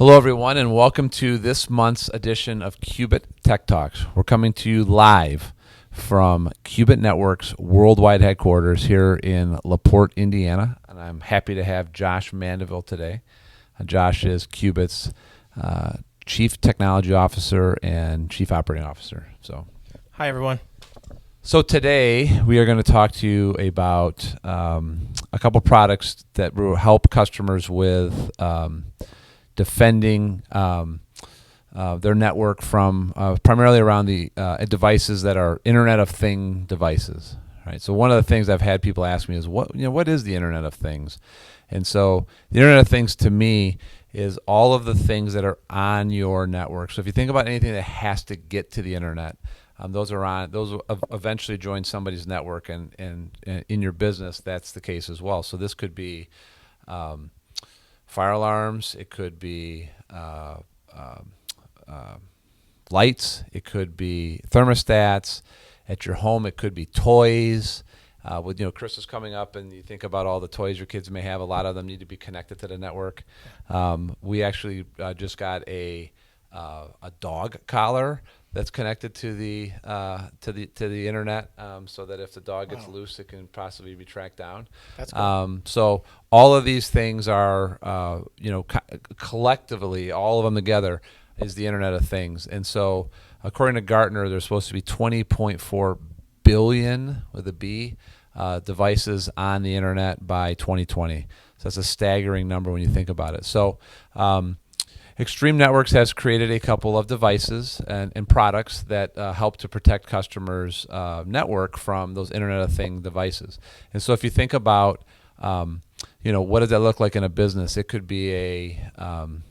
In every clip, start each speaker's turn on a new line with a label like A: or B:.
A: Hello, everyone, and welcome to this month's edition of Qubit Tech Talks. We're coming to you live from Qubit Network's worldwide headquarters here in LaPorte, Indiana, and I'm happy to have Josh Mandeville today. Josh is Qubit's Chief Technology Officer and Chief Operating Officer.
B: Hi, everyone.
A: So today we are going to talk to you about a couple products that will help customers with defending their network from primarily around the devices that are Internet of Things devices. Right. So one of the things I've had people ask me is what is the Internet of Things? And so the Internet of Things to me is all of the things that are on your network. So if you think about anything that has to get to the internet, those will eventually join somebody's network, and in your business that's the case as well. So this could be fire alarms, it could be lights, it could be thermostats at your home, it could be toys. With Christmas coming up, and you think about all the toys your kids may have, a lot of them need to be connected to the network. We actually just got a dog collar that's connected to the internet, so that if the dog gets loose, it can possibly be tracked down.
B: That's cool.
A: So all of these things are, collectively, all of them together is the Internet of Things. And so, according to Gartner, there's supposed to be 20.4 billion with a B devices on the internet by 2020. So that's a staggering number when you think about it. So Extreme Networks has created a couple of devices and products that help to protect customers' network from those Internet of Things devices. And so if you think about, what does that look like in a business? It could be an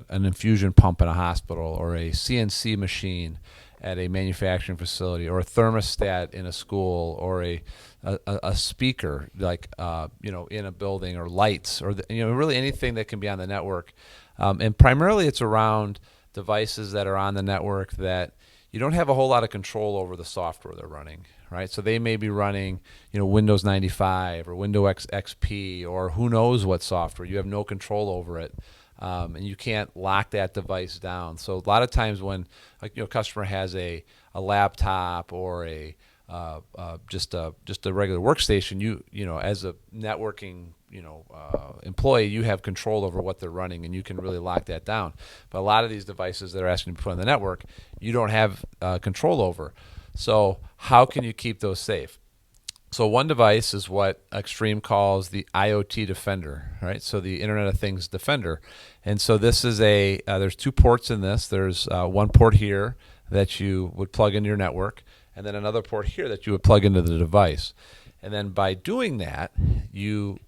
A: infusion pump in a hospital, or a CNC machine at a manufacturing facility, or a thermostat in a school, or a speaker in a building, or lights, or really anything that can be on the network. And primarily it's around devices that are on the network that you don't have a whole lot of control over the software they're running, right? So they may be running, Windows 95 or Windows XP or who knows what software. You have no control over it. And you can't lock that device down. So a lot of times when a customer has a laptop or just a regular workstation, you as a networking employee, you have control over what they're running, and you can really lock that down. But a lot of these devices that are asking to be put on the network, you don't have control over. So how can you keep those safe? So one device is what Extreme calls the IoT Defender, right? So the Internet of Things Defender. And so this is there's two ports in this. There's one port here that you would plug into your network, and then another port here that you would plug into the device. And then by doing that,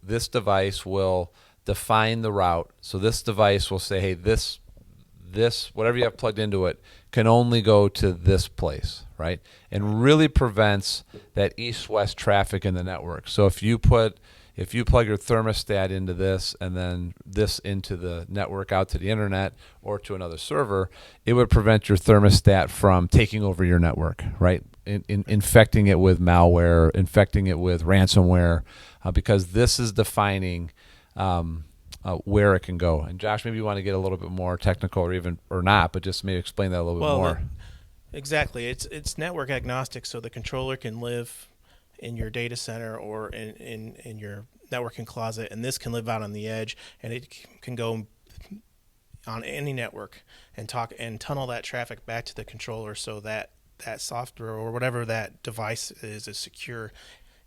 A: this device will define the route. So this device will say, hey, this whatever you have plugged into it can only go to this place, right? And really prevents that east-west traffic in the network. So if you plug your thermostat into this and then this into the network out to the internet or to another server, it would prevent your thermostat from taking over your network, right? Infecting it with malware, infecting it with ransomware, because this is defining where it can go. And Josh, maybe you want to get a little bit more technical, or not, but just maybe explain that a little bit more.
B: Exactly. It's network agnostic, so the controller can live in your data center or in your networking closet, and this can live out on the edge, and it can go on any network and tunnel that traffic back to the controller, so that software or whatever that device is secure.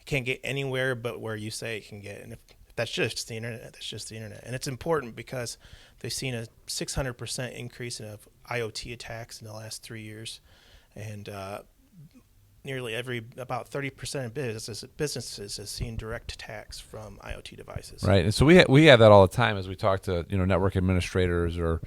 B: It can't get anywhere but where you say it can get. And if that's just the internet, that's just the internet. And it's important because they've seen a 600% increase in IoT attacks in the last 3 years, and nearly about 30% of businesses has seen direct attacks from IoT devices.
A: Right, and so we have that all the time as we talk to network administrators or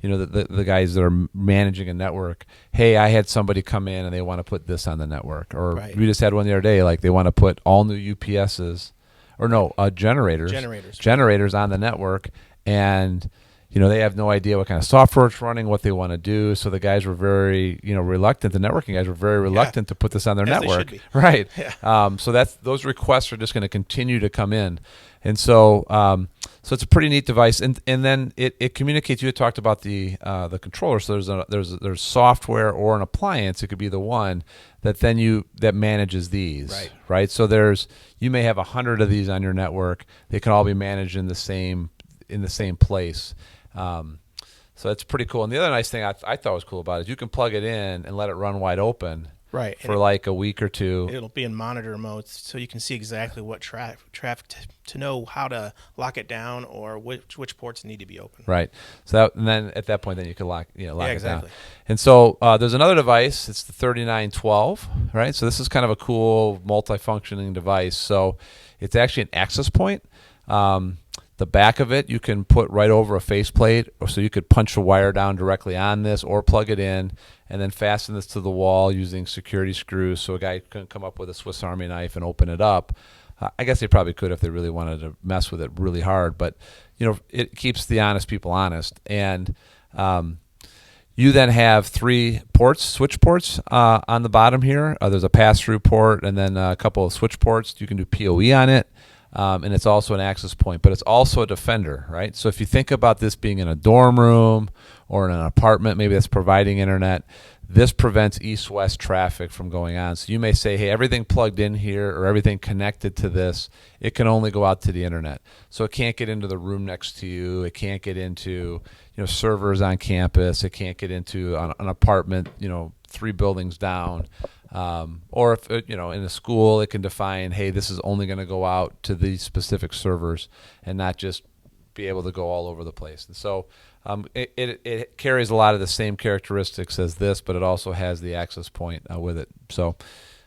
A: the guys that are managing a network. Hey, I had somebody come in and they want to put this on the network, or
B: right.
A: We just had one the other day, like they want to put all new UPSs or generators on the network, and they have no idea what kind of software it's running, what they want to do. So the guys were very, reluctant. The networking guys were very reluctant to put this on their network.
B: They should be.
A: Right.
B: Yeah.
A: So those requests are just going to continue to come in. And so so it's a pretty neat device, and then it communicates. You had talked about the controller. So there's software or an appliance. It could be the one that manages these. Right. So you may have 100 of these on your network. They can all be managed in the same place. So that's pretty cool. And the other nice thing I thought was cool about it is you can plug it in and let it run wide open.
B: Right.
A: For like a week or two.
B: It'll be in monitor mode, so you can see exactly what traffic to know how to lock it down or which ports need to be open.
A: Right. So and then at that point, then you can lock it
B: exactly.
A: down. And so there's another device. It's the 3912. Right. So this is kind of a cool multifunctioning device. So it's actually an access point. The back of it you can put right over a faceplate, so you could punch a wire down directly on this or plug it in and then fasten this to the wall using security screws, so a guy couldn't come up with a Swiss Army knife and open it up. I guess they probably could if they really wanted to mess with it really hard, but it keeps the honest people honest. And you then have 3 ports, switch ports on the bottom here. There's a pass-through port and then a couple of switch ports. You can do PoE on it. And it's also an access point, but it's also a defender, right? So if you think about this being in a dorm room or in an apartment, maybe that's providing internet, this prevents east-west traffic from going on. So you may say, hey, everything plugged in here or everything connected to this, it can only go out to the internet. So it can't get into the room next to you. It can't get into servers on campus. It can't get into an apartment 3 buildings down. Or if in a school, it can define, hey, this is only going to go out to these specific servers and not just be able to go all over the place. And so it carries a lot of the same characteristics as this, but it also has the access point with it. So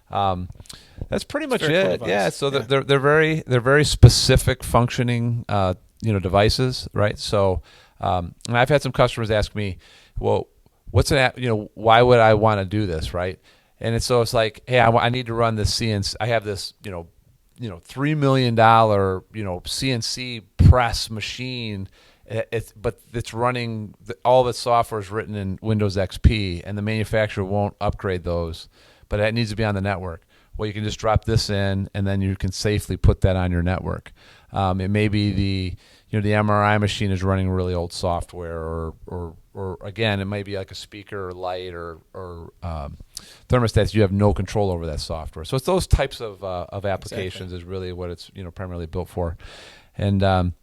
A: that's pretty much it. Cool. Yeah. So they're very specific functioning devices, right? So and I've had some customers ask me, well, what's an app? Why would I want to do this, right? And it's like, hey, I need to run this CNC. I have this, $3 million, CNC press machine. But it's running. All of its software is written in Windows XP, and the manufacturer won't upgrade those. But it needs to be on the network. Well, you can just drop this in, and then you can safely put that on your network. It may be the MRI machine is running really old software, or again, it might be like a speaker or light or thermostats. You have no control over that software. So it's those types of applications is really what it's primarily built for. And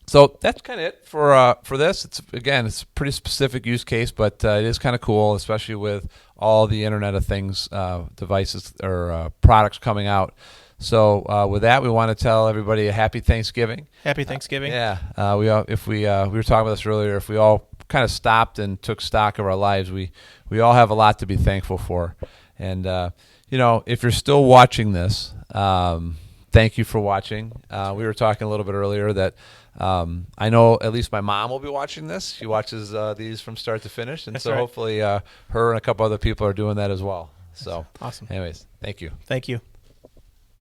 A: so that's kind of it for this. It's a pretty specific use case, but it is kind of cool, especially with all the Internet of Things devices or products coming out. So with that, we want to tell everybody a happy Thanksgiving.
B: Happy Thanksgiving.
A: Yeah. We were talking about this earlier. If we all kind of stopped and took stock of our lives, we all have a lot to be thankful for. And if you're still watching this, thank you for watching. We were talking a little bit earlier that I know at least my mom will be watching this. She watches these from start to finish, and Hopefully her and a couple other people are doing that as well. So
B: awesome.
A: Anyways, thank you.
B: Thank you.